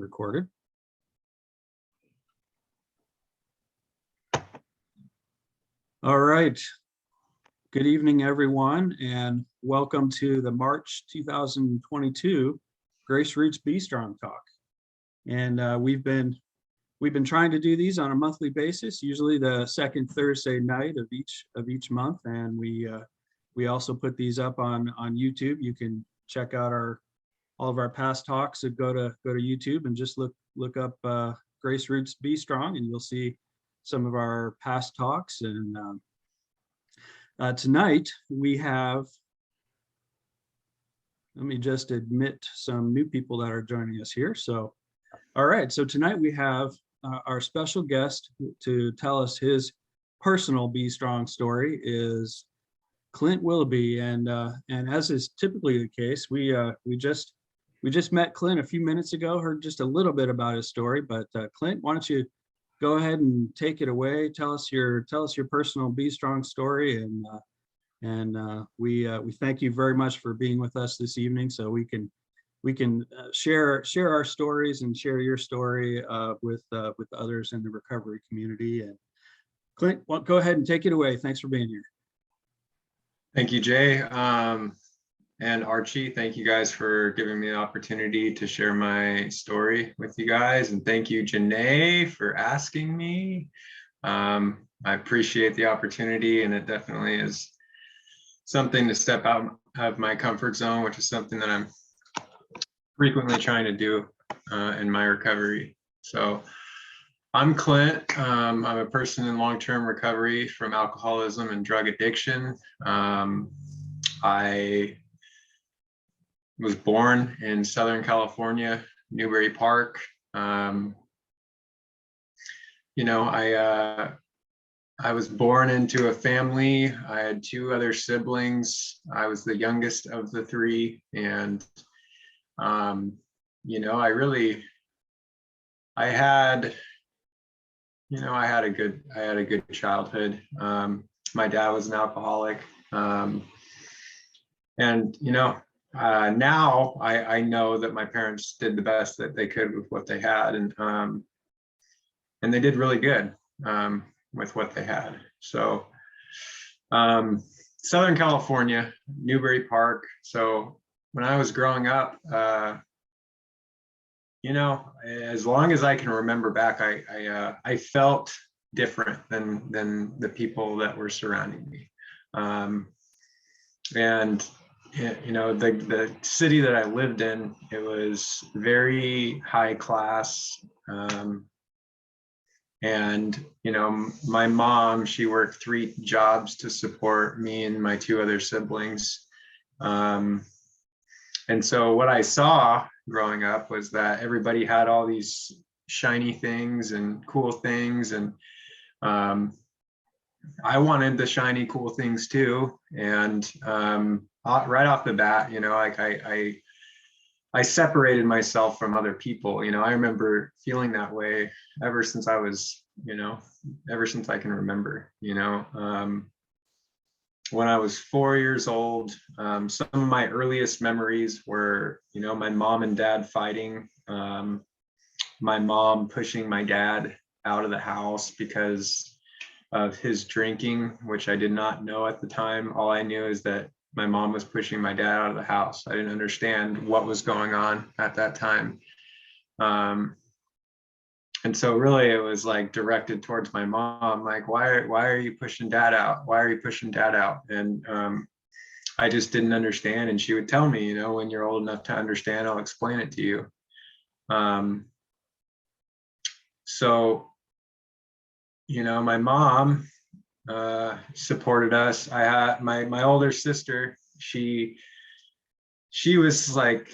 recorded. All right. Good evening, everyone, and welcome to the March 2022 Grace Roots Be Strong Talk. And we've been trying to do these on a monthly basis, usually the second Thursday night of each month, and we also put these up on YouTube. You can check out all of our past talks. So go to YouTube and just look up Grace Roots Be Strong, and you'll see some of our past talks. And tonight we have, let me just admit some new people that are joining us here. So, all right, so tonight we have our special guest to tell us his personal Be Strong story is Clint Willoughby, and as is typically the case, we just met Clint a few minutes ago, heard just a little bit about his story. But Clint, why don't you go ahead and take it away? Tell us your personal Be Strong story, and we thank you very much for being with us this evening, so we can share our stories and share your story with others in the recovery community. And Clint, well, go ahead and take it away. Thanks for being here. Thank you, Jay. And Archie, thank you guys for giving me the opportunity to share my story with you guys. And thank you, Janae, for asking me. I appreciate the opportunity, and it definitely is something to step out of my comfort zone, which is something that I'm frequently trying to do in my recovery. So I'm Clint. I'm a person in long-term recovery from alcoholism and drug addiction. I was born in Southern California, Newbury Park. I was born into a family. I had two other siblings. I was the youngest of the three, and I had a good childhood. My dad was an alcoholic, now I know that my parents did the best that they could with what they had, and they did really good with what they had. So Southern California, Newbury Park. So when I was growing up, as long as I can remember back, I felt different than the people that were surrounding me. The city that I lived in, it was very high class. My mom, she worked 3 jobs to support me and my 2 other siblings. And so what I saw growing up was that everybody had all these shiny things and cool things, and I wanted the shiny cool things too. And right off the bat, I separated myself from other people. I remember feeling that way ever since I was, ever since I can remember. When I was 4 years old, some of my earliest memories were, my mom and dad fighting, my mom pushing my dad out of the house because of his drinking, which I did not know at the time. All I knew is that my mom was pushing my dad out of the house. I didn't understand what was going on at that time. And so really it was like directed towards my mom, like, why are you pushing dad out? Why are you pushing dad out? And I just didn't understand. And she would tell me, when you're old enough to understand, I'll explain it to you. So my mom supported us. I had my older sister. She was like,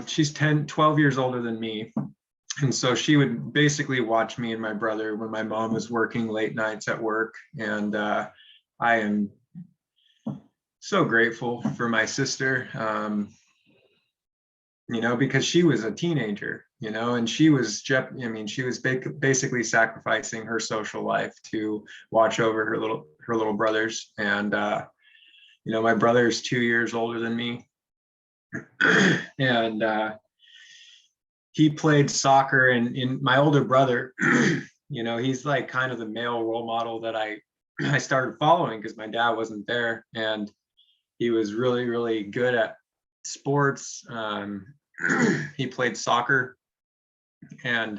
she's 12 years older than me. And so she would basically watch me and my brother when my mom was working late nights at work. And I am so grateful for my sister, because she was a teenager, and she was basically sacrificing her social life to watch over her little brothers. And, my brother is 2 years older than me. And he played soccer, and in my older brother, you know, he's like kind of the male role model that I started following because my dad wasn't there, and he was really, really good at sports. He played soccer, and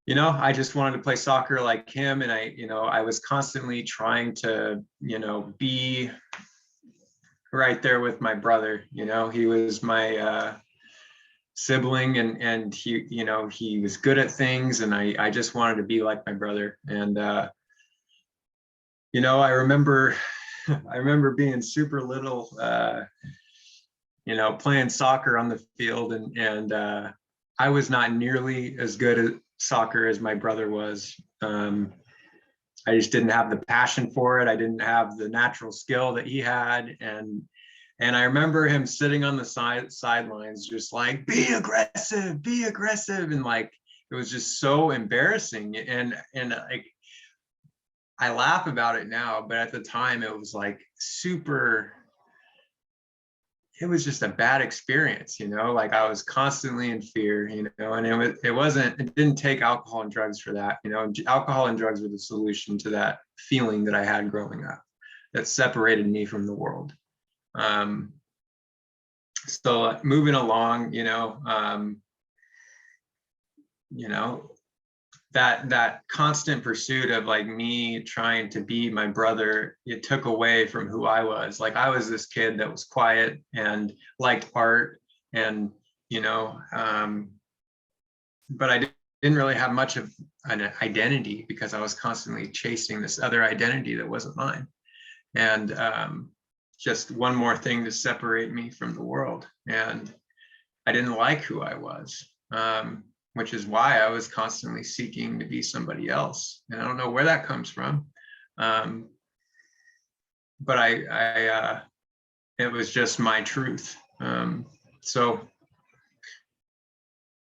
you know, I just wanted to play soccer like him, and I was constantly trying to, you know, be right there with my brother. You know, he was my sibling, and he, you know, he was good at things, and I just wanted to be like my brother. And you know, I remember being super little, you know, playing soccer on the field, and I was not nearly as good at soccer as my brother was. I just didn't have the passion for it. I didn't have the natural skill that he had, and I remember him sitting on the sidelines, just like, be aggressive, and like it was just so embarrassing. And like, I laugh about it now, but at the time it was like super. It was just a bad experience, you know, like I was constantly in fear, you know, and it didn't take alcohol and drugs for that, you know. Alcohol and drugs were the solution to that feeling that I had growing up that separated me from the world. So moving along, you know, that constant pursuit of like me trying to be my brother, it took away from who I was. Like I was this kid that was quiet and liked art, and you know, but I didn't really have much of an identity because I was constantly chasing this other identity that wasn't mine. And just one more thing to separate me from the world. And I didn't like who I was. Which is why I was constantly seeking to be somebody else. And I don't know where that comes from. But it was just my truth. So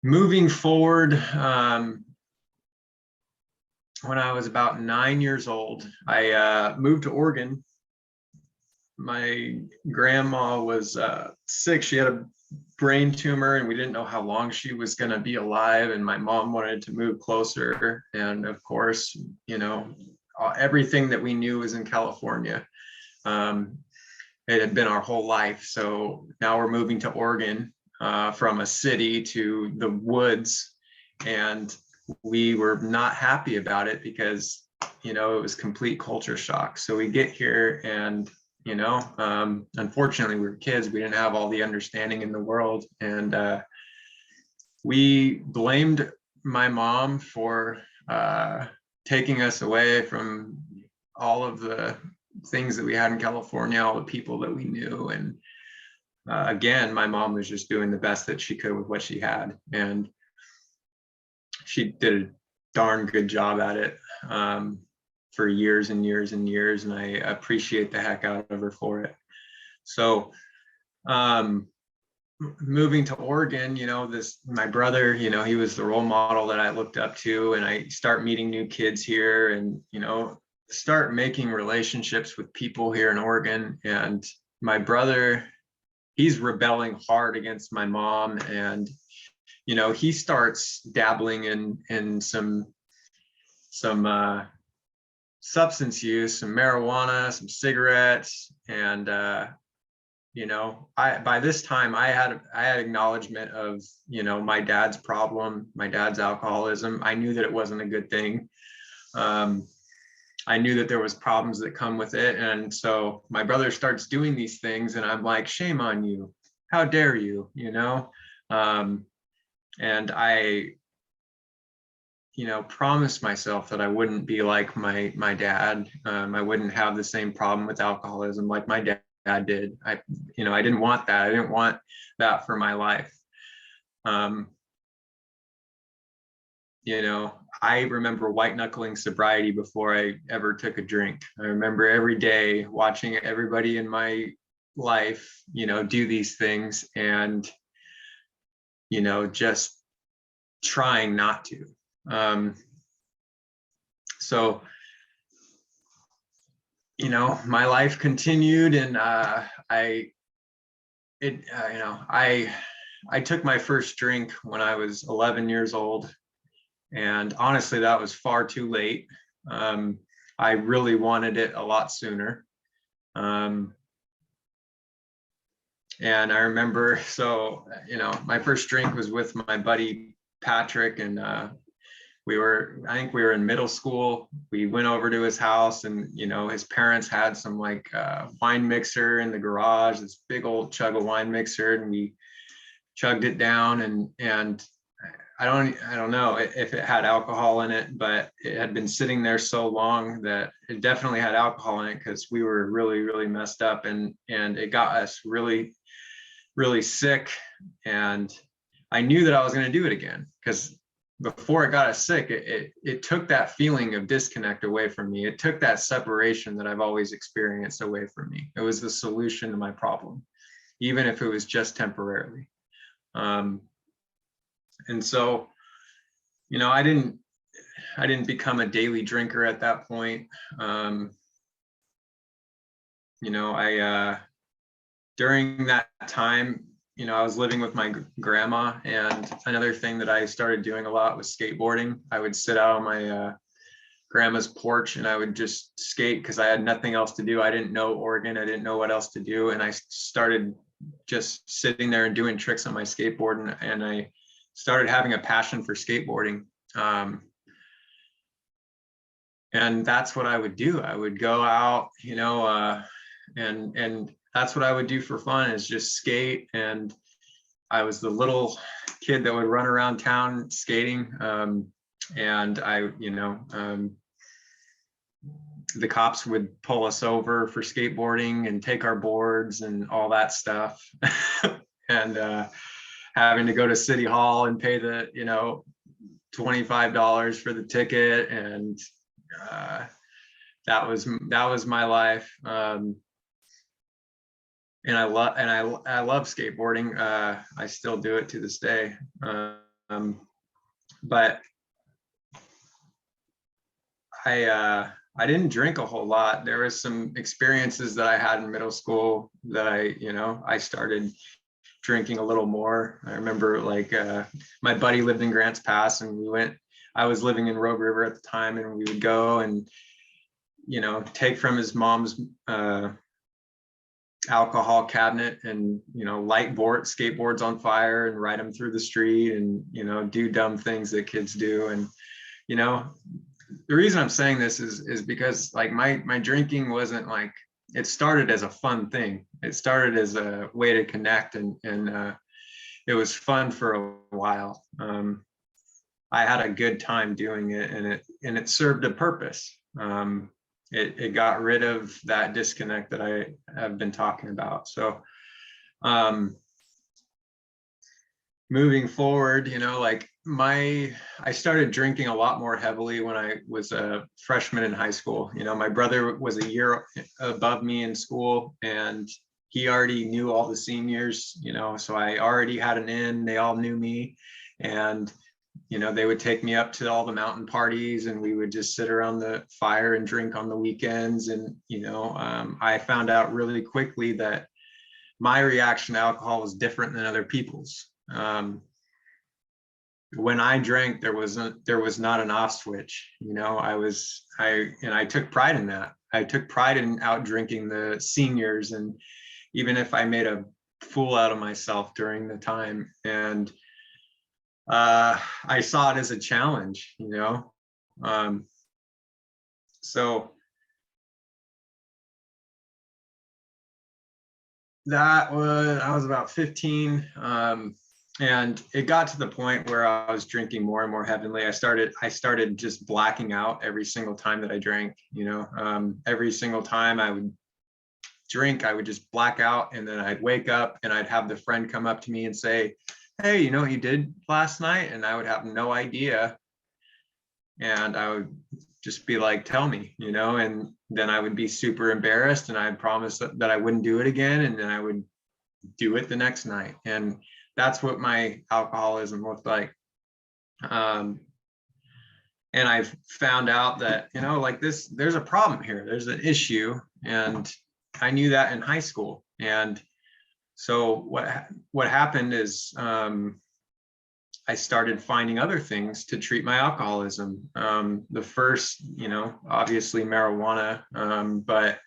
moving forward, when I was about 9 years old, I moved to Oregon. My grandma was sick. She had a brain tumor, and we didn't know how long she was going to be alive, and my mom wanted to move closer, and of course, you know, everything that we knew was in California. It had been our whole life, so now we're moving to Oregon, from a city to the woods, and we were not happy about it because, you know, it was complete culture shock. So we get here, and you know, unfortunately we were kids, we didn't have all the understanding in the world, and we blamed my mom for taking us away from all of the things that we had in California, all the people that we knew. And again, my mom was just doing the best that she could with what she had, and she did a darn good job at it. For years and years and years, and I appreciate the heck out of her for it. So moving to Oregon, you know, my brother, you know, he was the role model that I looked up to, and I start meeting new kids here, and you know, start making relationships with people here in Oregon. And my brother, he's rebelling hard against my mom, and you know, he starts dabbling in some substance use, some marijuana, some cigarettes, and you know, by this time I had acknowledgement of, you know, my dad's problem, my dad's alcoholism. I knew that it wasn't a good thing. I knew that there was problems that come with it, and so my brother starts doing these things, and I'm like, shame on you, how dare you, you know. And I, you know, promised myself that I wouldn't be like my dad. I wouldn't have the same problem with alcoholism like my dad did. You know, I didn't want that. I didn't want that for my life. You know, I remember white knuckling sobriety before I ever took a drink. I remember every day watching everybody in my life, you know, do these things, and, you know, just trying not to. So, you know, my life continued, and you know, I I took my first drink when I was 11 years old. And honestly, that was far too late. I really wanted it a lot sooner. And I remember, so, you know, my first drink was with my buddy Patrick, and I think we were in middle school. We went over to his house, and, you know, his parents had some like wine mixer in the garage, this big old chug of wine mixer, and we chugged it down, and I don't know if it had alcohol in it, but it had been sitting there so long that it definitely had alcohol in it, because we were really, really messed up, and it got us really, really sick. And I knew that I was going to do it again, because before it got us sick, it took that feeling of disconnect away from me. It took that separation that I've always experienced away from me. It was the solution to my problem, even if it was just temporarily. And so, you know, I didn't become a daily drinker at that point. You know, during that time, you know, I was living with my grandma, and another thing that I started doing a lot was skateboarding. I would sit out on my grandma's porch, and I would just skate, because I had nothing else to do. I didn't know Oregon. I didn't know what else to do. And I started just sitting there and doing tricks on my skateboard, and I started having a passion for skateboarding. And that's what I would do. I would go out, you know, and that's what I would do for fun, is just skate. And I was the little kid that would run around town skating. And the cops would pull us over for skateboarding and take our boards and all that stuff. And having to go to City Hall and pay the, you know, $25 for the ticket. And that was my life. And I love skateboarding. I still do it to this day. But I didn't drink a whole lot. There was some experiences that I had in middle school that I started drinking a little more. I remember, like, my buddy lived in Grants Pass, and I was living in Rogue River at the time, and we would go and, you know, take from his mom's alcohol cabinet and, you know, light skateboards on fire and ride them through the street, and, you know, do dumb things that kids do. And, you know, the reason I'm saying this is because, like, my drinking wasn't like, it started as a fun thing. It started as a way to connect, and it was fun for a while. I had a good time doing it, and it served a purpose. It got rid of that disconnect that I have been talking about. So moving forward, you know, like, I started drinking a lot more heavily when I was a freshman in high school. You know, my brother was a year above me in school, and he already knew all the seniors, you know, so I already had an in. They all knew me, and, you know, they would take me up to all the mountain parties, and we would just sit around the fire and drink on the weekends. And, you know, I found out really quickly that my reaction to alcohol was different than other people's. When I drank, there was not an off switch. You know, I took pride in that. I took pride in out drinking the seniors, and even if I made a fool out of myself during the time. And I saw it as a challenge, you know. So I was about 15. And it got to the point where I was drinking more and more heavily. I started just blacking out every single time that I drank, you know. Every single time I would drink, I would just black out, and then I'd wake up, and I'd have the friend come up to me and say, "Hey, you know what you did last night?" And I would have no idea. And I would just be like, "Tell me," you know. And then I would be super embarrassed, and I'd promise that I wouldn't do it again. And then I would do it the next night. And that's what my alcoholism looked like. And I found out that, you know, like, there's a problem here. There's an issue. And I knew that in high school. And So what happened is I started finding other things to treat my alcoholism. The first, obviously marijuana, but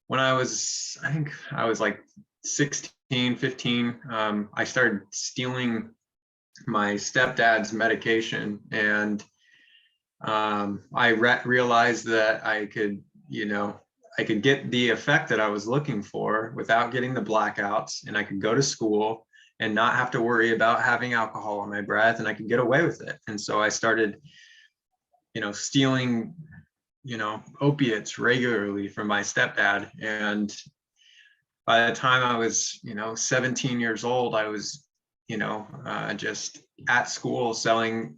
when I think I was like 16, 15, I started stealing my stepdad's medication, and I realized that I could get the effect that I was looking for without getting the blackouts, and I could go to school and not have to worry about having alcohol on my breath, and I could get away with it. And so I started, stealing, opiates regularly from my stepdad. And by the time I was, 17 years old, I was, just at school selling,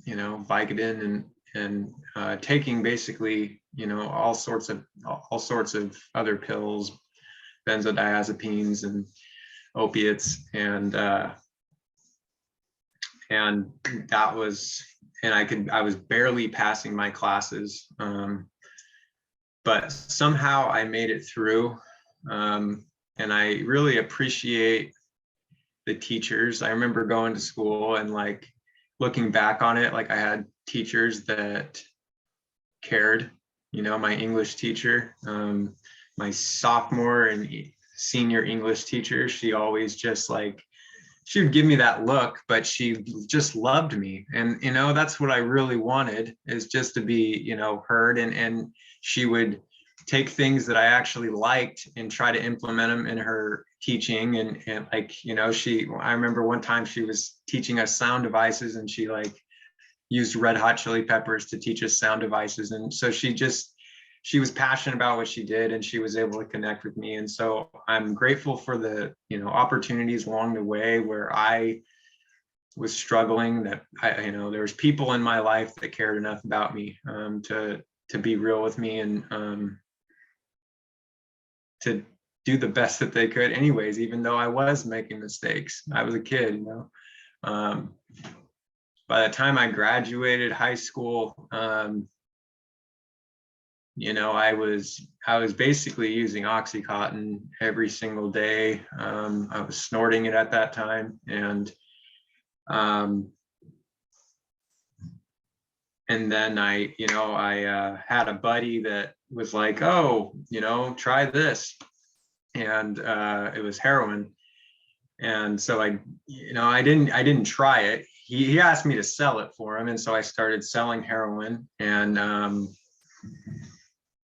Vicodin and taking basically, all sorts of other pills, benzodiazepines and opiates, and that was, and I was barely passing my classes, but somehow I made it through, and I really appreciate the teachers. I remember going to school and like looking back on it, like I had teachers that cared. My English teacher, my sophomore and senior English teacher, she always just like, she would give me that look, but she just loved me. And, that's what I really wanted, is just to be, heard. And she would take things that I actually liked and try to implement them in her teaching. And like, I remember one time she was teaching us sound devices, and she like used Red Hot Chili Peppers to teach us sound devices. And so she was passionate about what she did, and she was able to connect with me. And so I'm grateful for the, opportunities along the way where I was struggling, that there was people in my life that cared enough about me to be real with me, and to do the best that they could anyways, even though I was making mistakes. I was a kid, by the time I graduated high school, I was basically using Oxycontin every single day. I was snorting it at that time. And then I had a buddy that was like, oh, try this. And it was heroin. And so I didn't try it. He asked me to sell it for him. And so I started selling heroin, and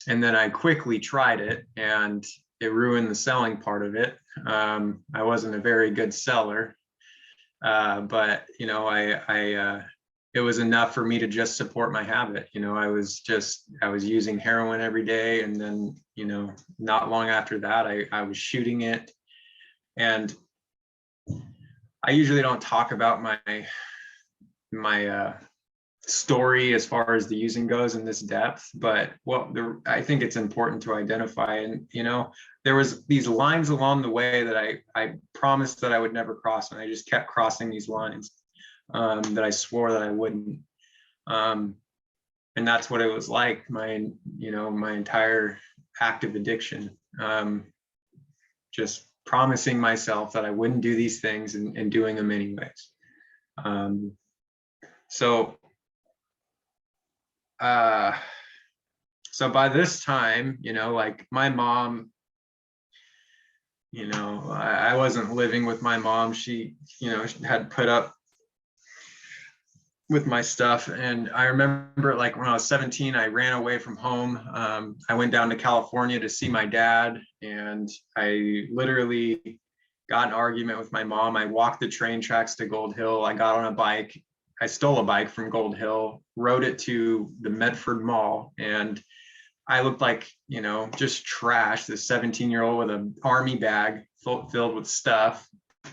then I quickly tried it, and it ruined the selling part of it. I wasn't a very good seller, but it was enough for me to just support my habit. I was using heroin every day, and then not long after that, I was shooting it. And I usually don't talk about my story as far as the using goes in this depth, but I think it's important to identify. And there was these lines along the way that I promised that I would never cross, and I just kept crossing these lines that I swore that I wouldn't. And that's what it was like my entire active addiction, just promising myself that I wouldn't do these things, and doing them anyways. So by this time, like my mom, I wasn't living with my mom. She, had put up with my stuff. And I remember like when I was 17, I ran away from home. I went down to California to see my dad, and I literally got in an argument with my mom. I walked the train tracks to Gold Hill. I got on a bike. I stole a bike from Gold Hill, rode it to the Medford Mall, and I looked like, just trash, this 17-year-old with an army bag filled with stuff. I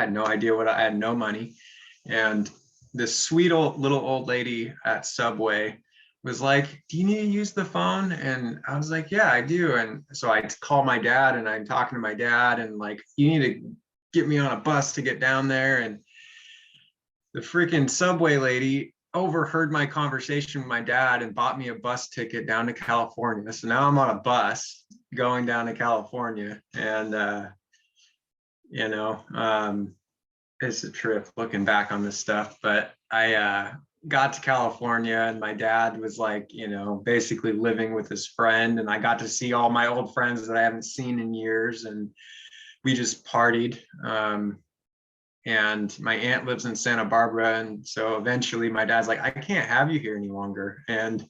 had no idea I had no money. And this sweet little old lady at Subway was like, do you need to use the phone? And I was like, yeah, I do. And so I call my dad, and I'm talking to my dad, and like, you need to get me on a bus to get down there. And the freaking Subway lady overheard my conversation with my dad and bought me a bus ticket down to California. So now I'm on a bus going down to California. And you know, it's a trip looking back on this stuff. But I got to California, and my dad was like, you know, basically living with his friend, and I got to see all my old friends that I haven't seen in years, and we just partied. And my aunt lives in Santa Barbara, and so eventually my dad's like, I can't have you here any longer. And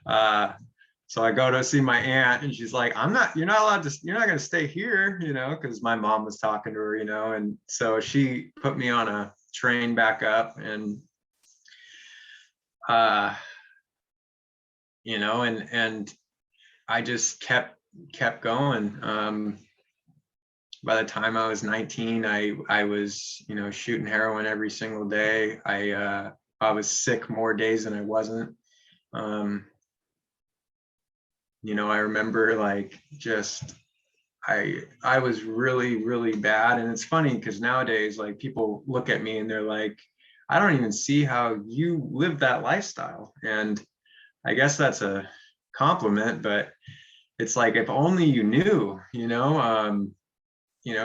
so I go to see my aunt, and she's like, you're not allowed to, you're not going to stay here, you know, because my mom was talking to her, you know. And so she put me on a train back up, and you know, and I just kept going. By the time I was 19, I was, you know, shooting heroin every single day. I was sick more days than I wasn't. You know, I remember like just I was really, really bad. And it's funny because nowadays, like, people look at me and they're like, I don't even see how you live that lifestyle. And I guess that's a compliment, but it's like, if only you knew, you know,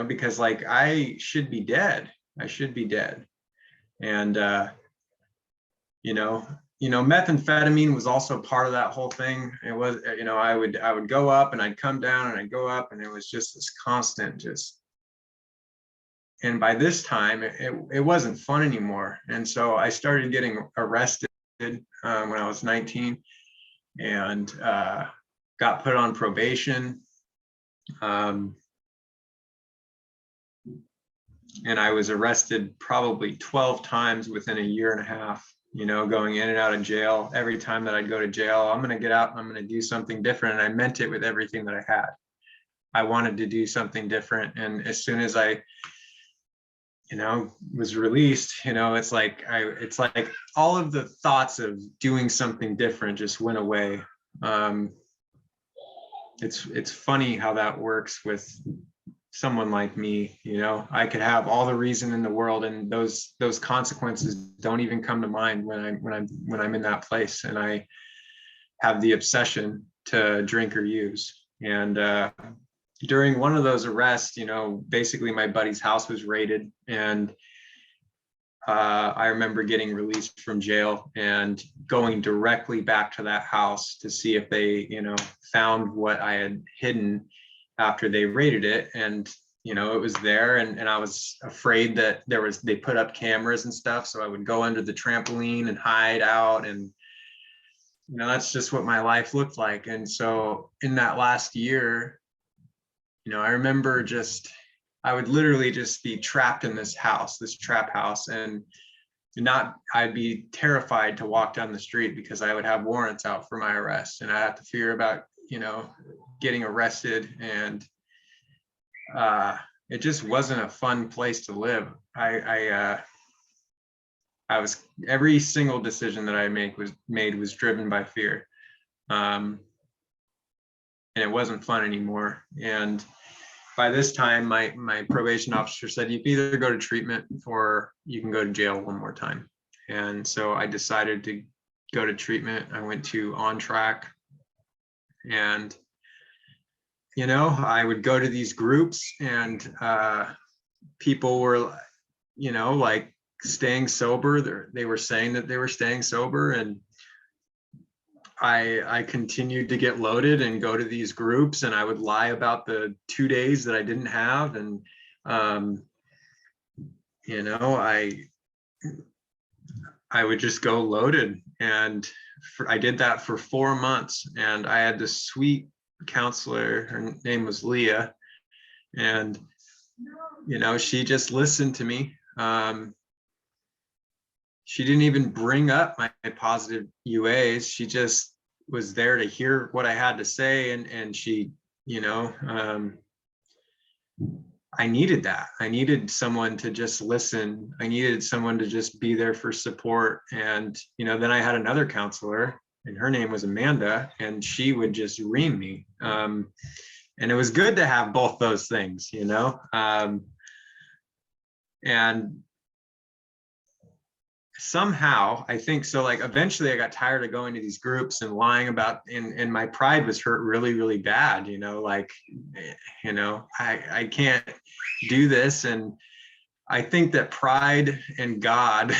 because like I should be dead. I should be dead. And you know, methamphetamine was also part of that whole thing. It was, you know, I would go up and I'd come down and I'd go up, and it was just this constant just. And by this time, it wasn't fun anymore. And so I started getting arrested when I was 19, and got put on probation. And I was arrested probably 12 times within a year and a half, you know, going in and out of jail. Every time that I'd go to jail, I'm going to get out and I'm going to do something different. And I meant it with everything that I had. I wanted to do something different. And as soon as I, you know, was released, you know, it's like all of the thoughts of doing something different just went away. It's funny how that works with someone like me. You know, I could have all the reason in the world, and those consequences don't even come to mind when I'm in that place, and I have the obsession to drink or use. And during one of those arrests, you know, basically my buddy's house was raided, and I remember getting released from jail and going directly back to that house to see if they, you know, found what I had hidden after they raided it. And, you know, it was there, and I was afraid that they put up cameras and stuff. So I would go under the trampoline and hide out. And, you know, that's just what my life looked like. And so in that last year, you know, I remember I would literally just be trapped in this trap house, and I'd be terrified to walk down the street because I would have warrants out for my arrest, and I have to fear about, you know, getting arrested. And it just wasn't a fun place to live. I was, every single decision that I made was driven by fear. And it wasn't fun anymore. And by this time, my probation officer said, you can either go to treatment or you can go to jail one more time. And so I decided to go to treatment. I went to On Track, and, you know, I would go to these groups, and people were, you know, like staying sober. They were saying that they were staying sober, and I continued to get loaded and go to these groups, and I would lie about the 2 days that I didn't have. And, you know, I would just go loaded. And I did that for 4 months, and I had this sweet counselor. Her name was Leah. And, you know, she just listened to me. She didn't even bring up my positive UAs. She just was there to hear what I had to say. And she, you know, I needed that. I needed someone to just listen. I needed someone to just be there for support. And, you know, then I had another counselor, and her name was Amanda, and she would just ream me. And it was good to have both those things, you know. And somehow, I think so, like eventually I got tired of going to these groups and lying about, and my pride was hurt really, really bad, like, I can't do this. And I think that pride and God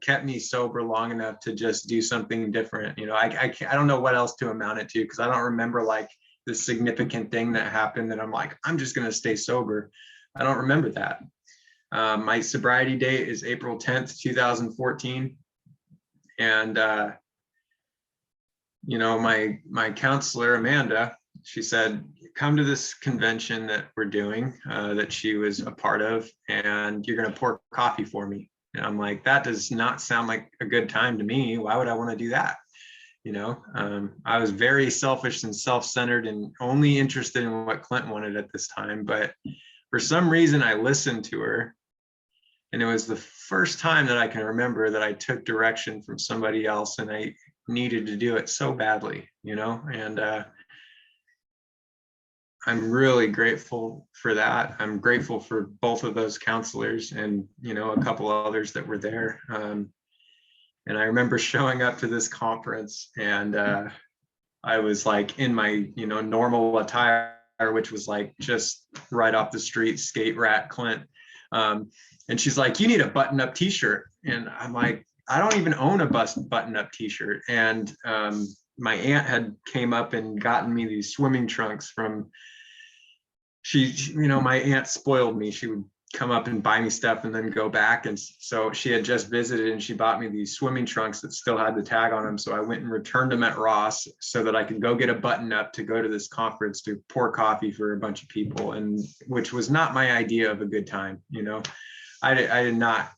kept me sober long enough to just do something different. I don't know what else to amount it to, because I don't remember like the significant thing that happened that I'm like, I'm just going to stay sober. I don't remember that. My sobriety date is April 10th, 2014. And, my counselor, Amanda, she said, come to this convention that we're doing, that she was a part of, and you're going to pour coffee for me. And I'm like, that does not sound like a good time to me. Why would I want to do that? I was very selfish and self-centered and only interested in what Clint wanted at this time. But for some reason, I listened to her. And it was the first time that I can remember that I took direction from somebody else, and I needed to do it so badly, and I'm really grateful for that. I'm grateful for both of those counselors and, a couple others that were there. And I remember showing up to this conference, and I was like in my, normal attire, which was like just right off the street, skate rat Clint. And she's like, you need a button-up t-shirt. And I'm like, I don't even own a button-up t-shirt. And my aunt had came up and gotten me these swimming trunks from, my aunt spoiled me. She would come up and buy me stuff and then go back. And so she had just visited and she bought me these swimming trunks that still had the tag on them. So I went and returned them at Ross so that I could go get a button up to go to this conference to pour coffee for a bunch of people, and which was not my idea of a good time. I did not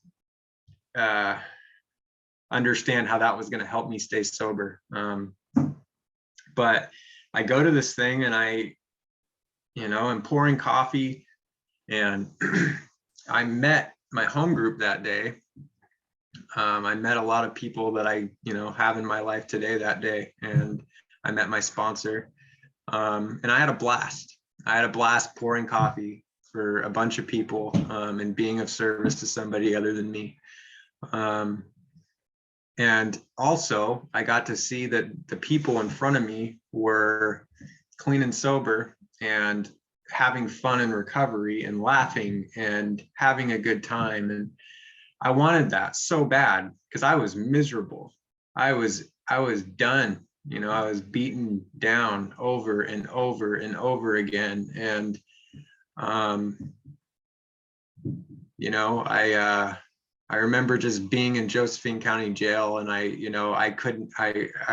understand how that was going to help me stay sober. But I go to this thing and I'm pouring coffee, and I met my home group that day. I met a lot of people that I, have in my life today that day. And I met my sponsor, and I had a blast. I had a blast pouring coffee for a bunch of people, and being of service to somebody other than me. And also I got to see that the people in front of me were clean and sober and having fun in recovery and laughing and having a good time. And I wanted that so bad because I was miserable. I was done. I was beaten down over and over and over again. And I remember just being in Josephine County jail, and I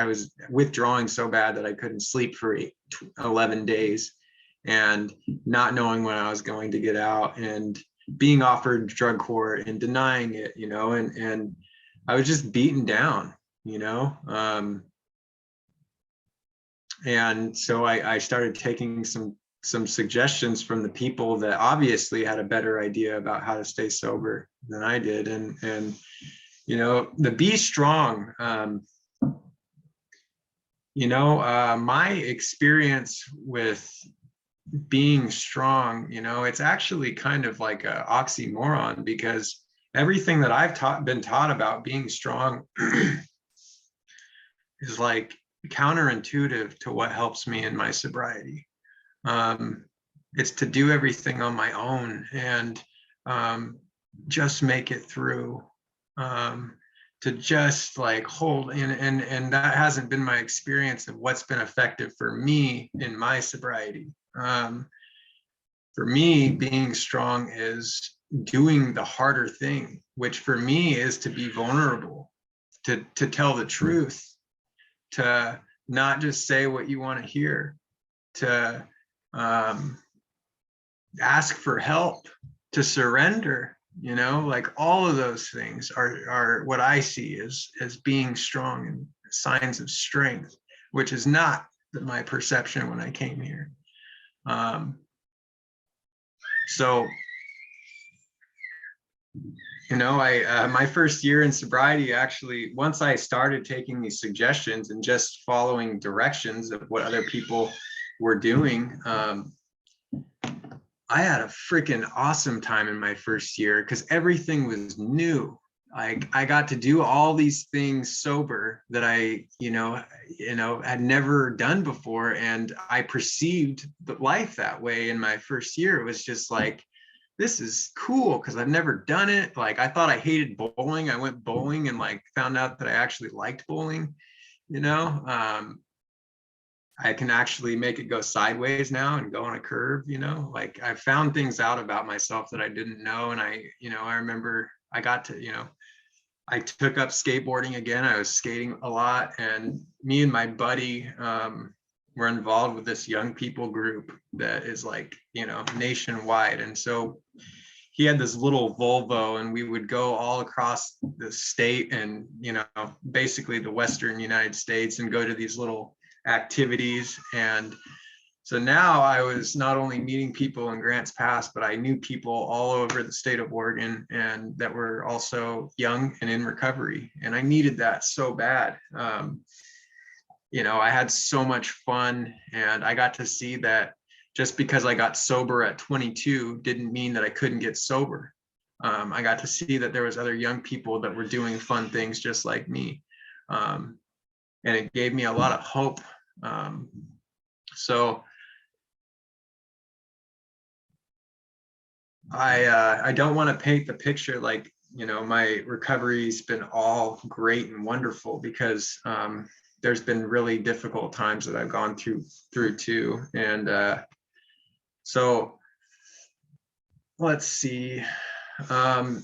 was withdrawing so bad that I couldn't sleep for 11 days and not knowing when I was going to get out, and being offered drug court and denying it, and I was just beaten down, and so I started taking some suggestions from the people that obviously had a better idea about how to stay sober than I did. And the Be Strong, my experience with being strong, it's actually kind of like a oxymoron, because everything that I've been taught about being strong is like counterintuitive to what helps me in my sobriety. It's to do everything on my own and just make it through, to just like hold in, and that hasn't been my experience of what's been effective for me in my sobriety. For me, being strong is doing the harder thing, which for me is to be vulnerable, to tell the truth, to not just say what you want to hear, to ask for help, to surrender, like all of those things are what I see as being strong and signs of strength, which is not my perception when I came here. So, my first year in sobriety, actually, once I started taking these suggestions and just following directions of what other people were doing, I had a freaking awesome time in my first year because everything was new. I got to do all these things sober that I, had never done before. And I perceived the life that way in my first year. It was just like, this is cool because I've never done it. Like, I thought I hated bowling. I went bowling and like found out that I actually liked bowling, I can actually make it go sideways now and go on a curve, like I found things out about myself that I didn't know. And I remember I got to, I took up skateboarding again. I was skating a lot, and me and my buddy were involved with this young people group that is like, nationwide. And so he had this little Volvo, and we would go all across the state and, basically the Western United States, and go to these little activities. And so now I was not only meeting people in Grants Pass, but I knew people all over the state of Oregon, and that were also young and in recovery. And I needed that so bad. I had so much fun, and I got to see that just because I got sober at 22 didn't mean that I couldn't get sober. I got to see that there was other young people that were doing fun things just like me. And it gave me a lot of hope. So I don't want to paint the picture like, my recovery's been all great and wonderful, because there's been really difficult times that I've gone through too. And so let's see,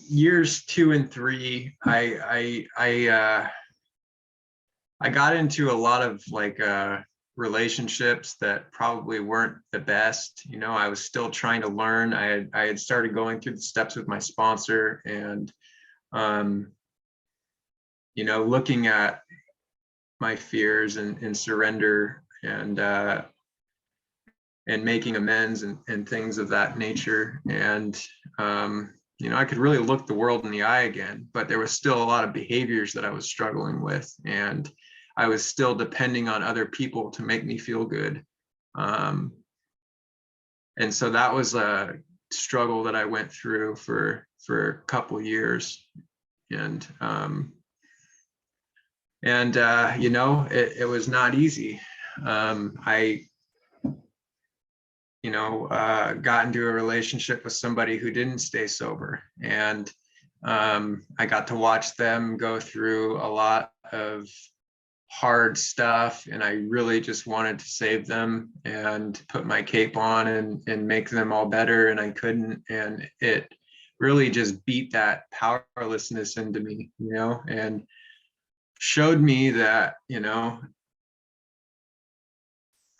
years 2 and 3, I got into a lot of like relationships that probably weren't the best. I was still trying to learn. I had started going through the steps with my sponsor, and looking at my fears and surrender, and making amends and things of that nature. And I could really look the world in the eye again, but there was still a lot of behaviors that I was struggling with, and I was still depending on other people to make me feel good. And so that was a struggle that I went through for a couple years. And it was not easy. I got into a relationship with somebody who didn't stay sober, and I got to watch them go through a lot of hard stuff, and I really just wanted to save them and put my cape on and make them all better, and I couldn't. And it really just beat that powerlessness into me, and showed me that,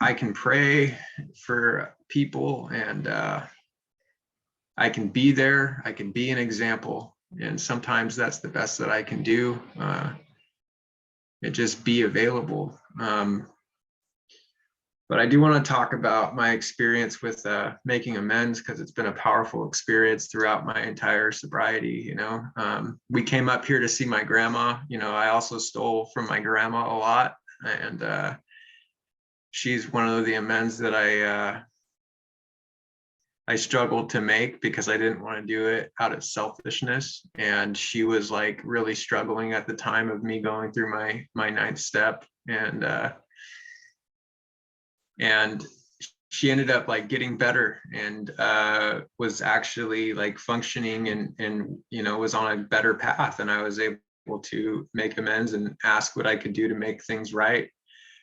I can pray for people, and I can be there, I can be an example. And sometimes that's the best that I can do. Just be available. But I do want to talk about my experience with making amends, because it's been a powerful experience throughout my entire sobriety. We came up here to see my grandma. I also stole from my grandma a lot, and she's one of the amends that I struggled to make, because I didn't want to do it out of selfishness. And she was like really struggling at the time of me going through my 9th step. And she ended up like getting better, and was actually like functioning and was on a better path. And I was able to make amends and ask what I could do to make things right.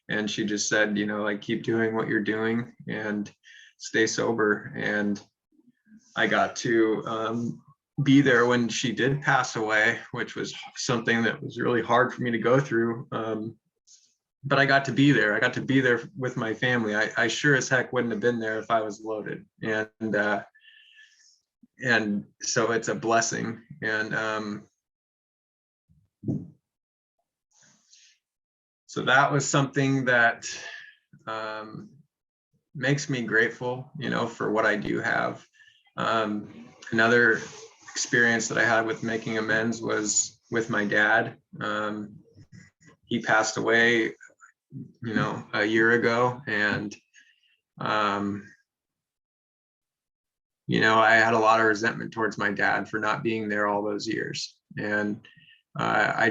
And she just said, like, keep doing what you're doing and stay sober. And I got to be there when she did pass away, which was something that was really hard for me to go through. But I got to be there. I got to be there with my family. I sure as heck wouldn't have been there if I was loaded. And so it's a blessing. And so that was something that makes me grateful, for what I do have. Another experience that I had with making amends was with my dad. He passed away, a year ago, and I had a lot of resentment towards my dad for not being there all those years. And I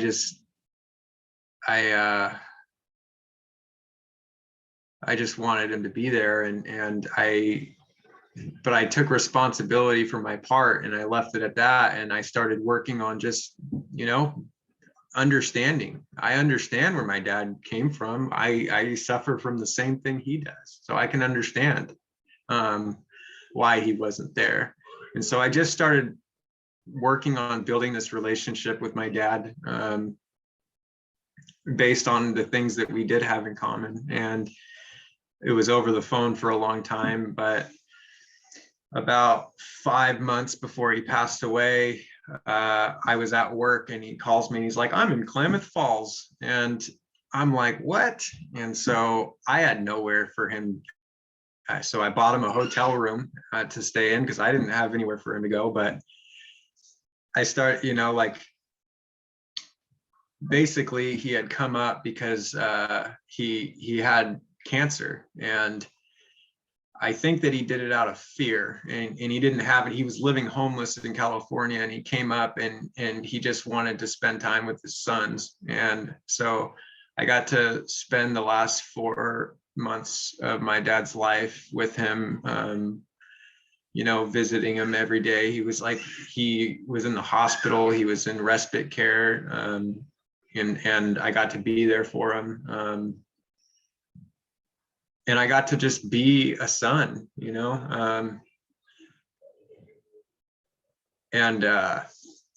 just wanted him to be there, but I took responsibility for my part, and I left it at that. And I started working on just, understanding. I understand where my dad came from. I suffer from the same thing he does. So I can understand why he wasn't there. And so I just started working on building this relationship with my dad based on the things that we did have in common. And it was over the phone for a long time, but about 5 months before he passed away, I was at work and he calls me and he's like, "I'm in Klamath Falls." And I'm like, "What?" And so I had nowhere for him. So I bought him a hotel room to stay in because I didn't have anywhere for him to go. But I start, basically he had come up because he had cancer, and I think that he did it out of fear, and he didn't have it. He was living homeless in California, and he came up and he just wanted to spend time with his sons. And so I got to spend the last 4 months of my dad's life with him, visiting him every day. He was in the hospital, he was in respite care, and I got to be there for him. And I got to just be a son, and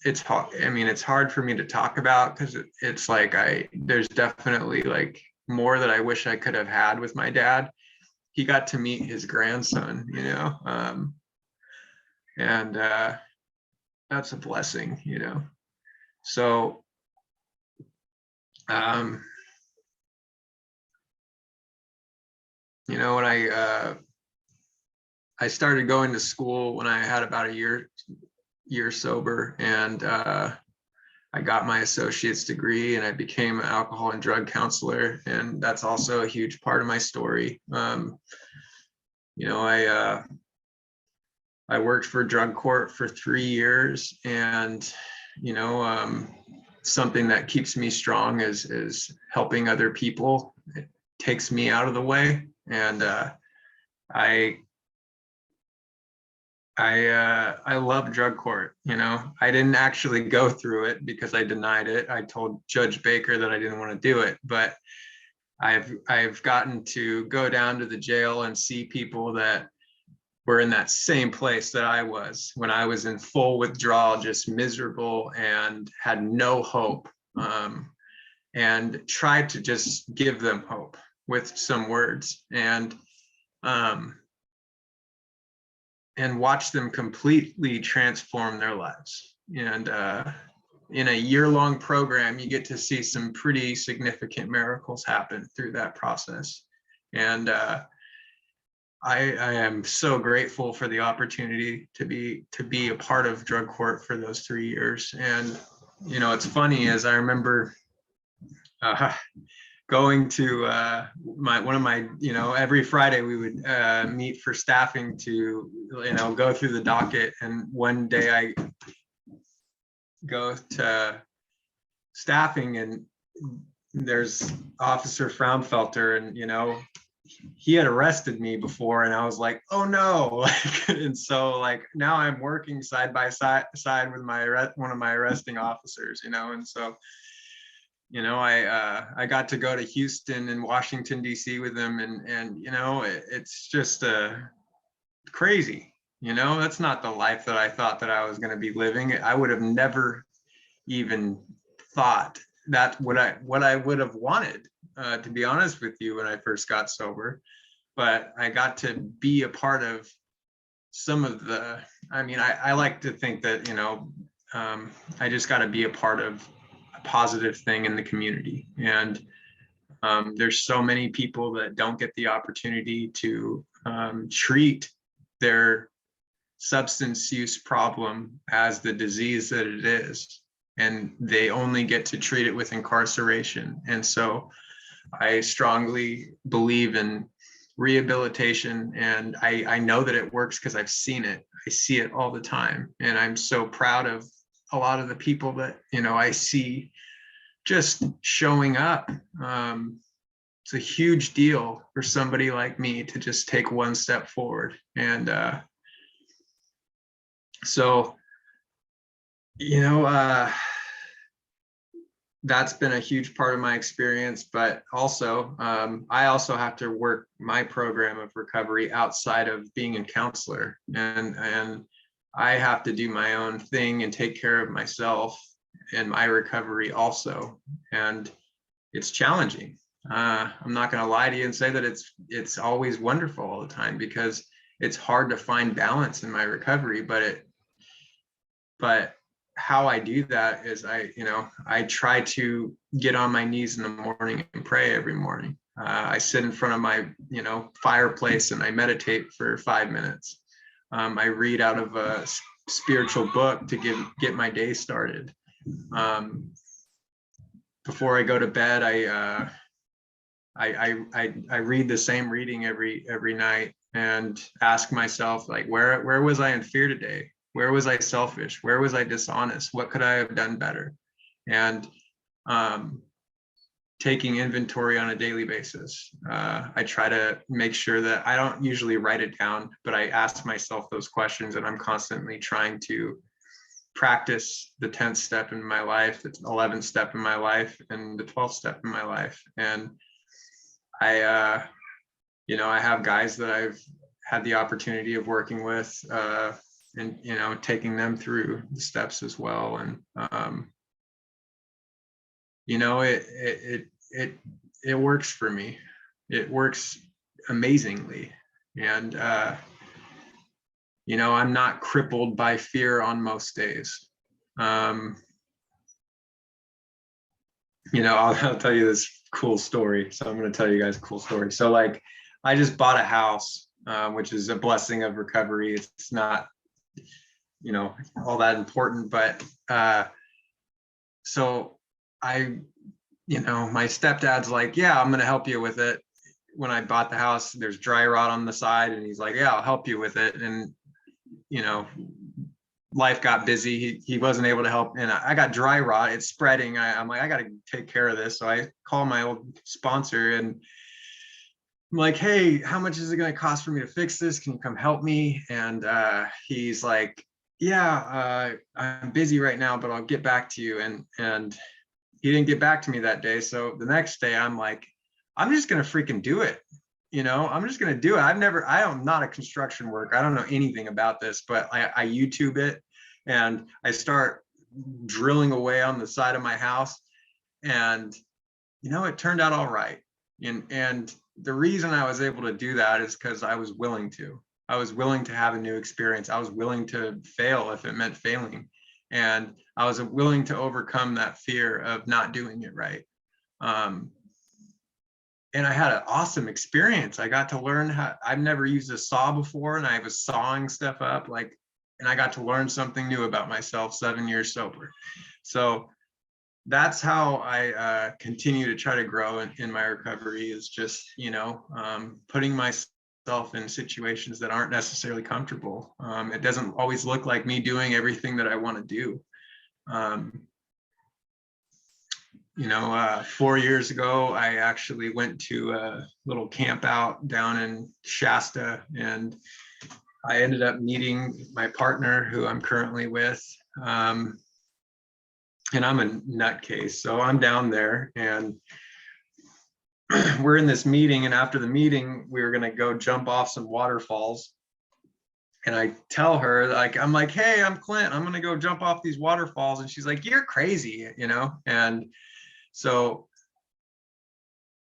it's hard. I mean, it's hard for me to talk about because it's like there's definitely like more that I wish I could have had with my dad. He got to meet his grandson, and that's a blessing, So, when I started going to school when I had about a year sober, and I got my associate's degree, and I became an alcohol and drug counselor, and that's also a huge part of my story. I worked for drug court for 3 years, and something that keeps me strong is helping other people. It takes me out of the way, and I love drug court. I didn't actually go through it because I denied it. I told Judge Baker that I didn't want to do it, but I've gotten to go down to the jail and see people that were in that same place that I was when I was in full withdrawal, just miserable and had no hope, and tried to just give them hope with some words, and watch them completely transform their lives. And in a year-long program, you get to see some pretty significant miracles happen through that process. And I am so grateful for the opportunity to be a part of drug court for those 3 years. And it's funny, as I remember going to every Friday we would meet for staffing to go through the docket. And one day I go to staffing, and there's Officer Fraunfelter, and he had arrested me before, and I was like, oh no. And so now I'm working side by side with one of my arresting officers, and so I got to go to Houston and Washington DC with him, and it's just crazy. That's not the life that I thought that I was going to be living. I would have never even thought that what I would have wanted, to be honest with you, when I first got sober. But I got to be a part of some of the, I like to think that, I just got to be a part of a positive thing in the community. And there's so many people that don't get the opportunity to treat their substance use problem as the disease that it is. And they only get to treat it with incarceration. And so I strongly believe in rehabilitation, and I know that it works because I've seen it. I see it all the time, and I'm so proud of a lot of the people that, I see just showing up. It's a huge deal for somebody like me to just take one step forward. And so, that's been a huge part of my experience, but also I also have to work my program of recovery outside of being a counselor, and I have to do my own thing and take care of myself and my recovery also. And it's challenging. I'm not going to lie to you and say that it's always wonderful all the time, because it's hard to find balance in my recovery, but how I do that is I try to get on my knees in the morning and pray every morning. I sit in front of my, fireplace and I meditate for 5 minutes. I read out of a spiritual book to get my day started. Before I go to bed, I read the same reading every night and ask myself, like, where was I in fear today? Where was I selfish? Where was I dishonest? What could I have done better? And taking inventory on a daily basis. I try to make sure that I don't usually write it down, but I ask myself those questions, and I'm constantly trying to practice the 10th step in my life, the 11th step in my life, and the 12th step in my life. And I have guys that I've had the opportunity of working with, and taking them through the steps as well. And it works for me. It works amazingly. And I'm not crippled by fear on most days. I'll tell you this cool story. So I'm going to tell you guys a cool story. So, like, I just bought a house, which is a blessing of recovery. It's not all that important, but so my stepdad's like, yeah, I'm gonna help you with it. When I bought the house, there's dry rot on the side, and he's like, yeah, I'll help you with it. And life got busy. He wasn't able to help, and I got dry rot. It's spreading. I'm like, I gotta take care of this. So I call my old sponsor, and I'm like, hey, how much is it gonna cost for me to fix this? Can you come help me? And he's like, yeah, I'm busy right now, but I'll get back to you. And he didn't get back to me that day. So the next day I'm like, I'm just going to freaking do it. I'm just going to do it. I'm not a construction worker. I don't know anything about this, but I YouTube it, and I start drilling away on the side of my house, and, it turned out all right. And the reason I was able to do that is because I was willing to. I was willing to have a new experience. I was willing to fail if it meant failing. And I was willing to overcome that fear of not doing it right. And I had an awesome experience. I got to learn I've never used a saw before, and I was sawing stuff up, and I got to learn something new about myself 7 years sober. So that's how I continue to try to grow in my recovery, is just, putting myself in situations that aren't necessarily comfortable. It doesn't always look like me doing everything that I want to do. 4 years ago, I actually went to a little camp out down in Shasta, and I ended up meeting my partner, who I'm currently with. And I'm a nutcase, so I'm down there, and we're in this meeting, and after the meeting, we were going to go jump off some waterfalls. And I tell her, I'm like, hey, I'm Clint. I'm going to go jump off these waterfalls. And she's like, you're crazy, And so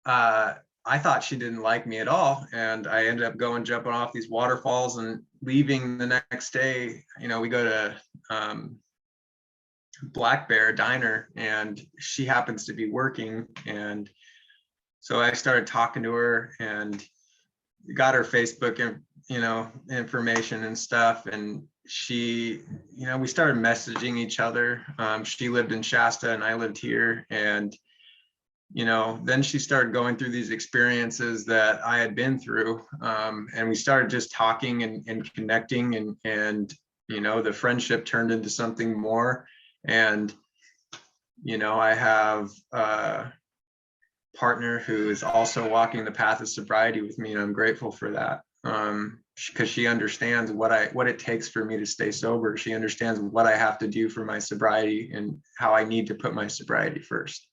I thought she didn't like me at all. And I ended up jumping off these waterfalls, and leaving the next day, we go to Black Bear Diner, and she happens to be working. And so I started talking to her and got her Facebook, information and stuff. And she, we started messaging each other. She lived in Shasta and I lived here. And, then she started going through these experiences that I had been through. And we started just talking and connecting, and the friendship turned into something more. And, you know, I have a partner who is also walking the path of sobriety with me, and I'm grateful for that. Because she understands what it takes for me to stay sober. She understands what I have to do for my sobriety and how I need to put my sobriety first.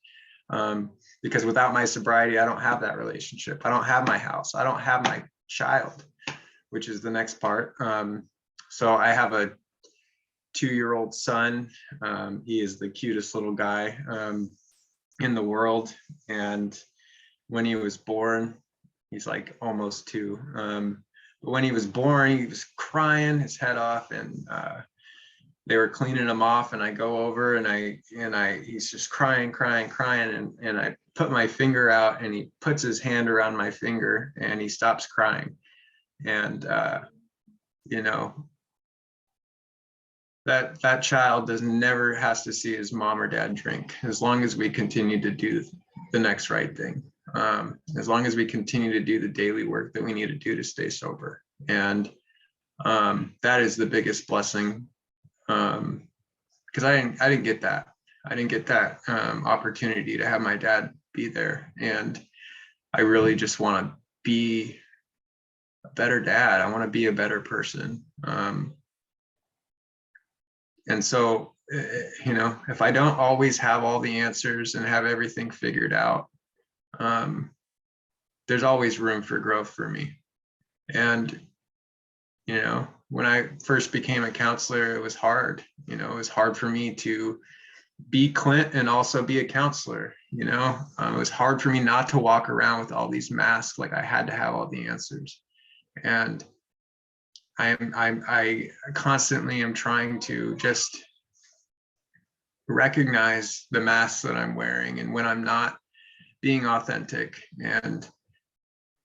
Because without my sobriety, I don't have that relationship. I don't have my house. I don't have my child, which is the next part. So I have a 2-year-old son. He is the cutest little guy in the world. And when he was born, he's like almost 2. But when he was born, he was crying his head off, and they were cleaning him off. And I go over, and he's just crying, and I put my finger out, and he puts his hand around my finger, and he stops crying. And you know, that child never has to see his mom or dad drink, as long as we continue to do the next right thing. As long as we continue to do the daily work that we need to do to stay sober. And that is the biggest blessing, because I didn't get that. I didn't get that opportunity to have my dad be there. And I really just want to be a better dad. I want to be a better person. And so, you know, if I don't always have all the answers and have everything figured out, there's always room for growth for me. And, you know, when I first became a counselor, it was hard. You know, it was hard for me to be Clint and also be a counselor. You know, it was hard for me not to walk around with all these masks, like I had to have all the answers. And I constantly am trying to just recognize the masks that I'm wearing, and when I'm not being authentic, and,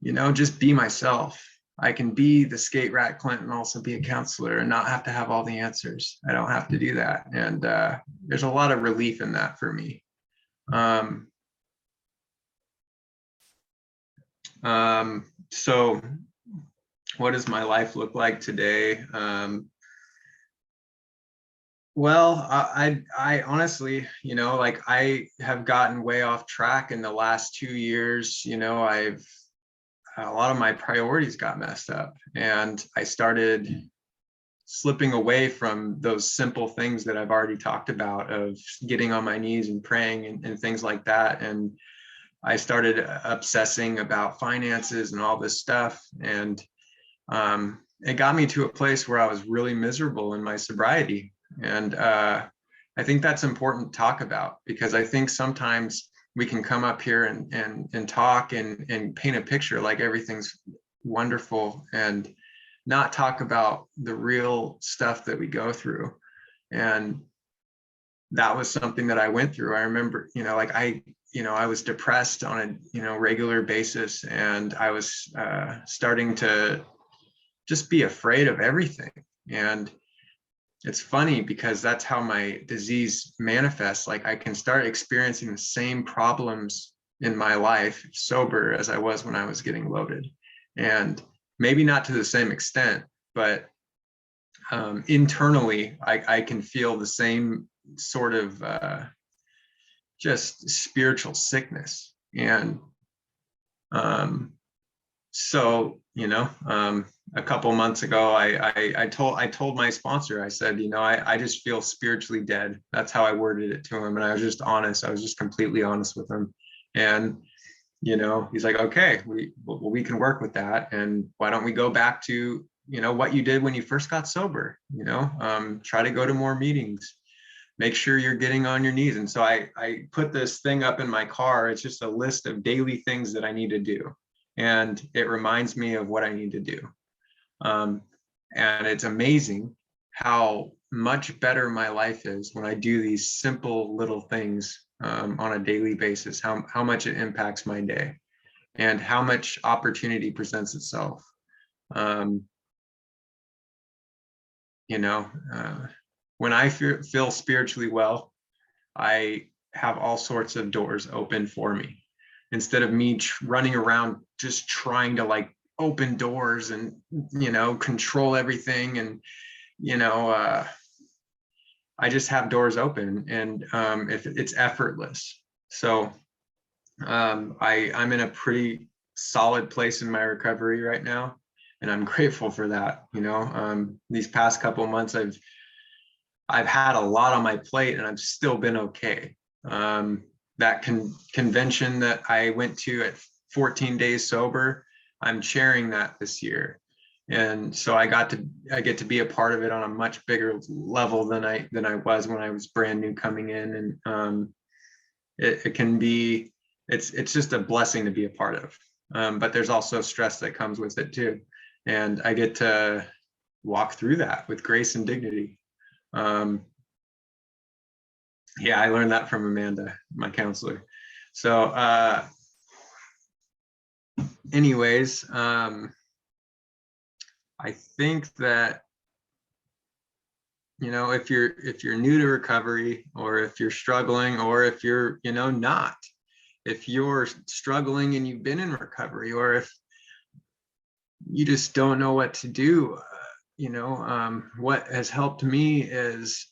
you know, just be myself. I can be the skate rat Clint and also be a counselor and not have to have all the answers. I don't have to do that. And there's a lot of relief in that for me. So what does my life look like today? Well, I honestly, you know, like I have gotten way off track in the last 2 years. You know, a lot of my priorities got messed up, and I started slipping away from those simple things that I've already talked about, of getting on my knees and praying and things like that. And I started obsessing about finances and all this stuff. And it got me to a place where I was really miserable in my sobriety. And I think that's important to talk about, because I think sometimes we can come up here and talk and paint a picture like everything's wonderful, and not talk about the real stuff that we go through. And that was something that I went through. I remember, you know, like I was depressed on a, you know, regular basis, and I was starting to just be afraid of everything. And it's funny, because that's how my disease manifests. Like I can start experiencing the same problems in my life sober as I was when I was getting loaded, and maybe not to the same extent, but internally I can feel the same sort of just spiritual sickness. And so, you know, a couple months ago, I told my sponsor, I said, you know, I just feel spiritually dead. That's how I worded it to him. And I was just honest. I was just completely honest with him. And, you know, he's like, okay, we can work with that. And why don't we go back to, you know, what you did when you first got sober, you know, try to go to more meetings, make sure you're getting on your knees. And so I put this thing up in my car. It's just a list of daily things that I need to do. And it reminds me of what I need to do. And it's amazing how much better my life is when I do these simple little things on a daily basis, how much it impacts my day and how much opportunity presents itself. You know, when I feel spiritually well, I have all sorts of doors open for me. Instead of me running around just trying to like open doors and, you know, control everything. And, you know, I just have doors open, and if it's effortless. So I'm in a pretty solid place in my recovery right now, and I'm grateful for that. These past couple of months, I've had a lot on my plate, and I've still been okay. That convention that I went to at 14 days sober, I'm chairing that this year. And so I get to be a part of it on a much bigger level than I was when I was brand new coming in. And it can be, it's just a blessing to be a part of. But there's also stress that comes with it too. And I get to walk through that with grace and dignity. Yeah, I learned that from Amanda, my counselor. So anyways, I think that, if you're new to recovery, or if you're struggling, or if you're, not, if you're struggling and you've been in recovery, or if you just don't know what to do, what has helped me is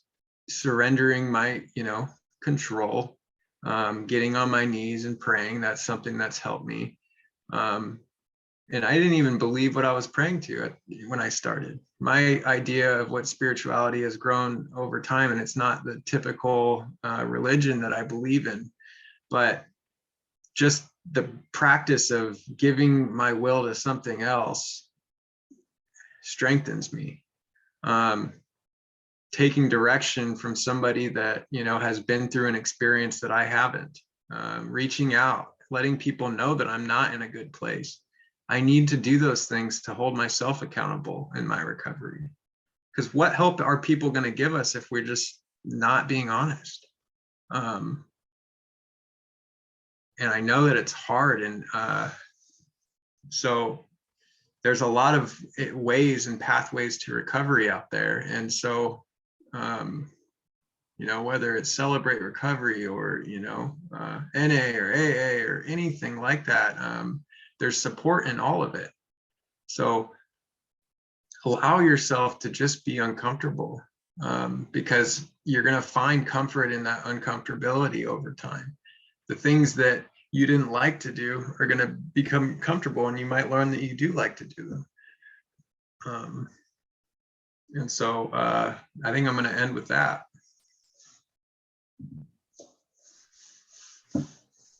surrendering my, control, getting on my knees and praying. That's something that's helped me. And I didn't even believe what I was praying to when I started. My idea of what spirituality has grown over time, and it's not the typical religion that I believe in, but just the practice of giving my will to something else strengthens me. Taking direction from somebody that, has been through an experience that I haven't, reaching out, letting people know that I'm not in a good place. I need to do those things to hold myself accountable in my recovery. Because what help are people going to give us if we're just not being honest? And I know that it's hard. And so there's a lot of ways and pathways to recovery out there. And so, whether it's Celebrate Recovery or, NA or AA or anything like that, there's support in all of it. So allow yourself to just be uncomfortable, because you're going to find comfort in that uncomfortability over time. The things that you didn't like to do are going to become comfortable, and you might learn that you do like to do them. And so I think I'm going to end with that.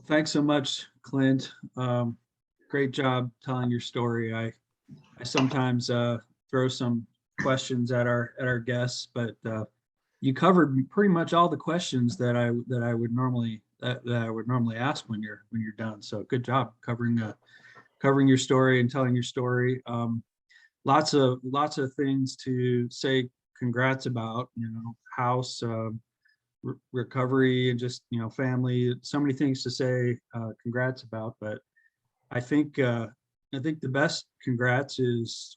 Thanks so much, Clint. Great job telling your story. I sometimes throw some questions at our guests, but you covered pretty much all the questions that I would normally ask when you're done. So good job covering your story and telling your story. Lots of things to say congrats about, house, recovery, and just, family. So many things to say congrats about, but I think the best congrats is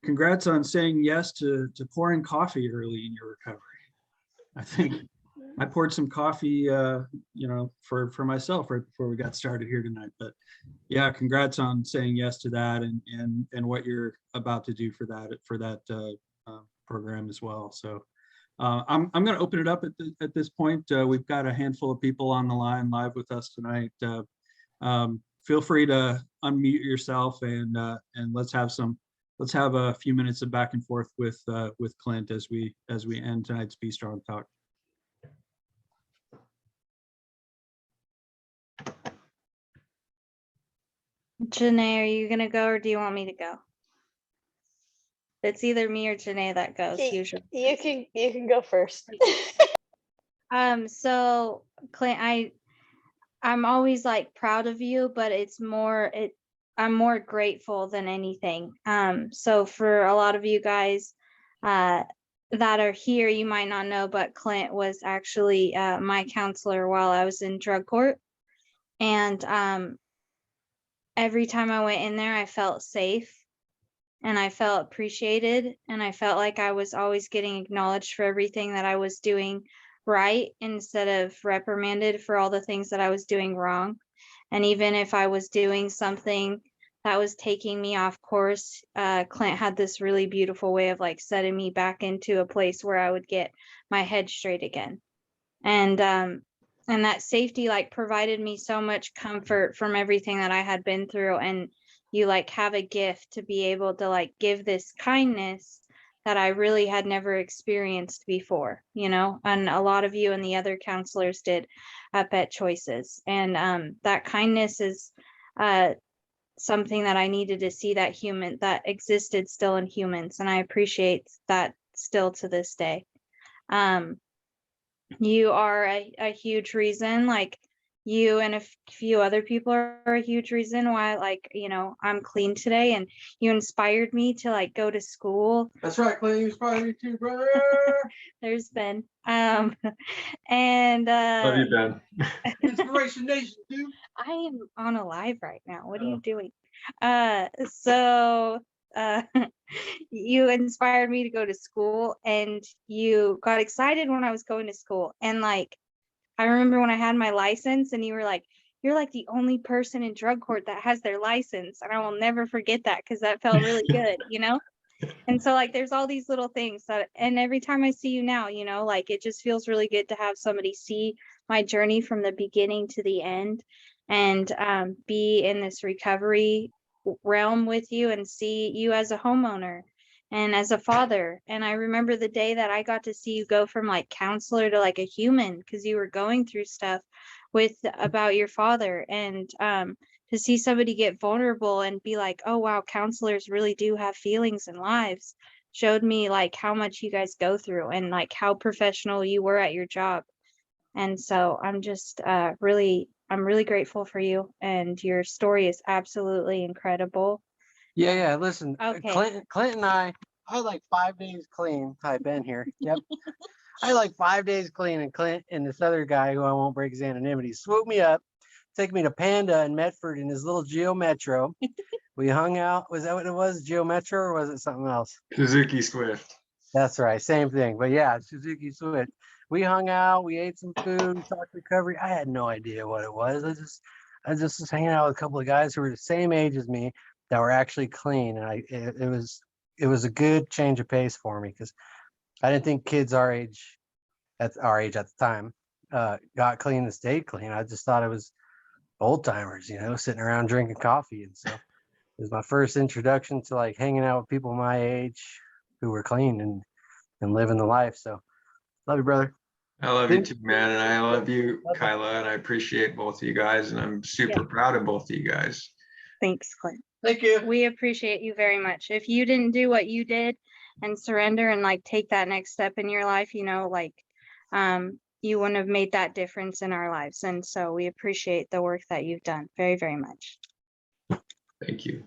congrats on saying yes to pouring coffee early in your recovery. I think I poured some coffee, for myself right before we got started here tonight. But yeah, congrats on saying yes to that, and what you're about to do for that program as well. So I'm going to open it up at this point. We've got a handful of people on the line live with us tonight. Feel free to unmute yourself, and let's have a few minutes of back and forth with Clint as we end tonight's Be Strong Talk. Janae, are you gonna go, or do you want me to go? It's either me or Janae that goes usually. You can go first. So Clint, I'm always like proud of you, but I'm more grateful than anything. So for a lot of you guys that are here, you might not know, but Clint was actually my counselor while I was in drug court. And every time I went in there, I felt safe, and I felt appreciated, and I felt like I was always getting acknowledged for everything that I was doing right, instead of reprimanded for all the things that I was doing wrong. And even if I was doing something that was taking me off course, Clint had this really beautiful way of like setting me back into a place where I would get my head straight again. And that safety like provided me so much comfort from everything that I had been through. And you like have a gift to be able to like give this kindness that I really had never experienced before, you know, and a lot of you and the other counselors did up at Choices. And that kindness is something that I needed to see that human that existed still in humans. And I appreciate that still to this day. You are a huge reason, like you and a few other people are a huge reason why, like, you know, I'm clean today, and you inspired me to like go to school. That's right, Clint, you inspired me too, brother. There's Ben. And Love you, Ben. Inspiration Nation, dude. I am on a live right now. What are you Oh. doing? So you inspired me to go to school, and you got excited when I was going to school. And like, I remember when I had my license and you were like, you're like the only person in drug court that has their license. And I will never forget that, because that felt really good, you know? And so like, there's all these little things that, and every time I see you now, you know, like it just feels really good to have somebody see my journey from the beginning to the end, and be in this recovery realm with you, and see you as a homeowner and as a father. And I remember the day that I got to see you go from like counselor to like a human, because you were going through stuff with about your father. And to see somebody get vulnerable and be like, oh wow, counselors really do have feelings and lives, showed me like how much you guys go through, and like how professional you were at your job. And so I'm just I'm really grateful for you, and your story is absolutely incredible. Yeah. Listen, Okay. Clint and I had like 5 days clean. Hi, Ben here. Yep. I had like 5 days clean, and Clint and this other guy who I won't break his anonymity swooped me up, took me to Panda in Medford in his little Geo Metro. We hung out. Was that what it was? Geo Metro, or was it something else? Suzuki Swift. That's right. Same thing. But yeah, Suzuki Swift. We hung out, we ate some food, we talked recovery. I had no idea what it was. I just was hanging out with a couple of guys who were the same age as me that were actually clean. And it was a good change of pace for me, because I didn't think kids our age at the time got clean and stayed clean. I just thought it was old timers, you know, sitting around drinking coffee. And so it was my first introduction to like hanging out with people my age who were clean and living the life. So love you, brother. I love you too, man. And I love you, Kyla, and I appreciate both of you guys. And I'm super proud of both of you guys. Thanks, Clint. Thank you. We appreciate you very much. If you didn't do what you did and surrender and like take that next step in your life, you know, like you wouldn't have made that difference in our lives. And so we appreciate the work that you've done very, very much. Thank you.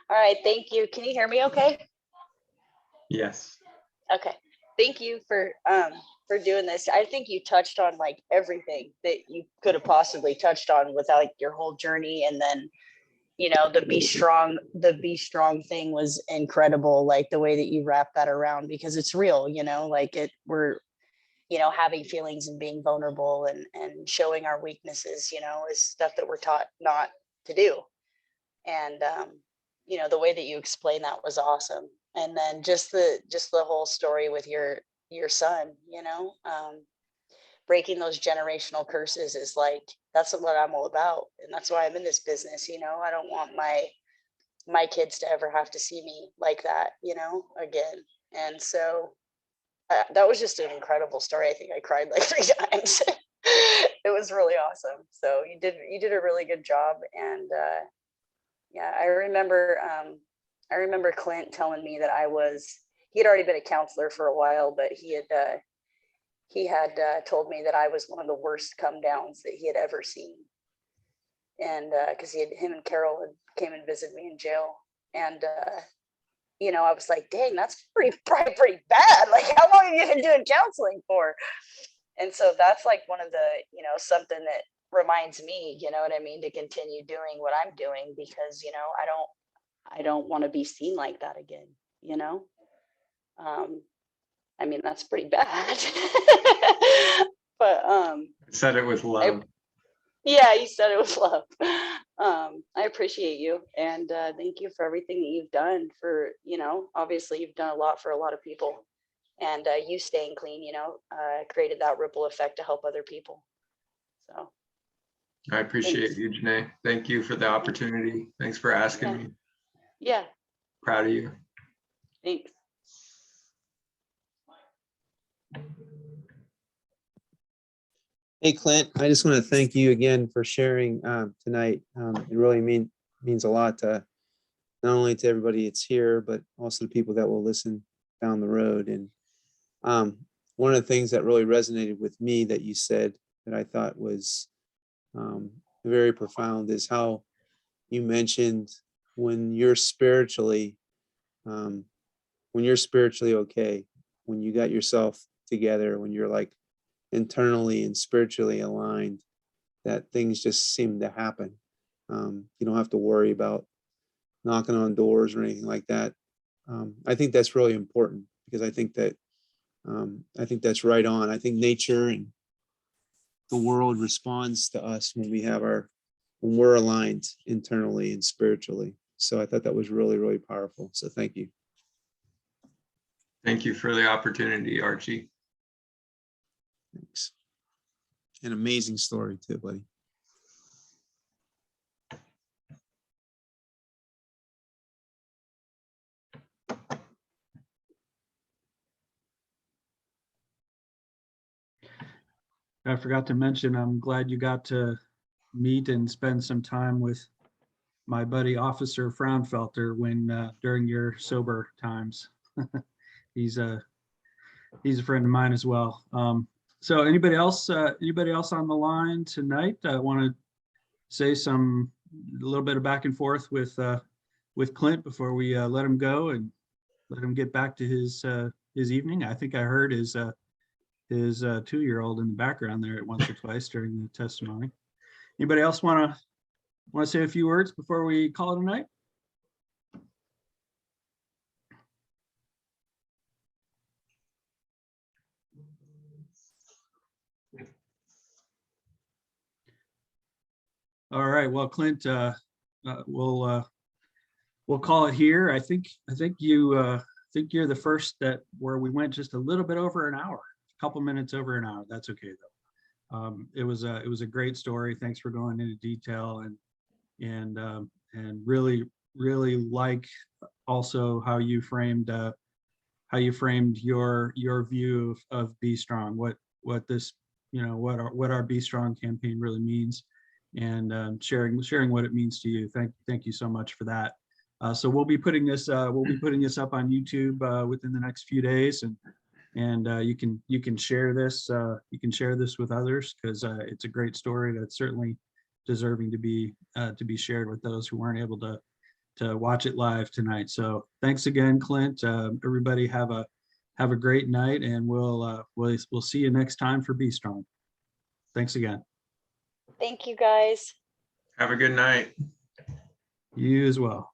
All right, thank you. Can you hear me okay? Yes. Okay. Thank you for doing this. I think you touched on like everything that you could have possibly touched on with like your whole journey. And then, you know, the be strong thing was incredible. Like the way that you wrap that around, because it's real, you know, like we're, you know, having feelings and being vulnerable and showing our weaknesses, you know, is stuff that we're taught not to do. And, you know, the way that you explained that was awesome. And then just the whole story with your son, you know, breaking those generational curses is like, that's what I'm all about. And that's why I'm in this business. You know, I don't want my kids to ever have to see me like that, you know, again. And so that was just an incredible story. I think I cried like 3 times. It was really awesome. So you did a really good job. And yeah, I remember Clint telling me that he had already been a counselor for a while, but he had told me that I was one of the worst come downs that he had ever seen. And because him and Carol had came and visited me in jail. And you know, I was like, dang, that's pretty bad. Like, how long have you been doing counseling for? And so that's like one of the, you know, something that reminds me, you know what I mean, to continue doing what I'm doing, because, you know, I don't want to be seen like that again, you know? I mean, that's pretty bad. But I said it with love. yeah, you said it with love. I appreciate you, and thank you for everything that you've done for, obviously you've done a lot for a lot of people, and you staying clean, created that ripple effect to help other people. So I appreciate thanks. you, Janae. Thank you for the opportunity. Thanks for asking Yeah. me. Yeah, Proud of you. thanks. Hey, Clint, I just want to thank you again for sharing tonight. It really means a lot to not only to everybody that's here, but also the people that will listen down the road. And one of the things that really resonated with me that you said that I thought was very profound is how you mentioned when you're spiritually okay, when you got yourself together, when you're like internally and spiritually aligned, that things just seem to happen. You don't have to worry about knocking on doors or anything like that. I think that's really important because I think that's right on. I think nature and the world responds to us when we're aligned internally and spiritually. So I thought that was really, really powerful. So thank you. Thank you for the opportunity, Archie. Thanks. An amazing story too, buddy. I forgot to mention, I'm glad you got to meet and spend some time with my buddy Officer Fraunfelter when during your sober times. He's a friend of mine as well. So anybody else on the line tonight want to say a little bit of back and forth with Clint before we let him go and let him get back to his evening? I think I heard his 2-year-old in the background there once or twice during the testimony. Anybody else want to say a few words before we call it a night? All right. Well, Clint, we'll call it here. I think you're the first where we went just a little bit over an hour, a couple minutes over an hour. That's okay though. It was a great story. Thanks for going into detail and really like also how you framed your view of Be Strong, what this what our Be Strong campaign really means, and sharing what it means to you. Thank you so much for that. So we'll be putting this up on YouTube within the next few days, and you can share this with others because it's a great story that's certainly deserving to be shared with those who weren't able to watch it live tonight. So thanks again, Clint. Everybody have a great night, and we'll see you next time for Be Strong. Thanks again. Thank you, guys. Have a good night. You as well.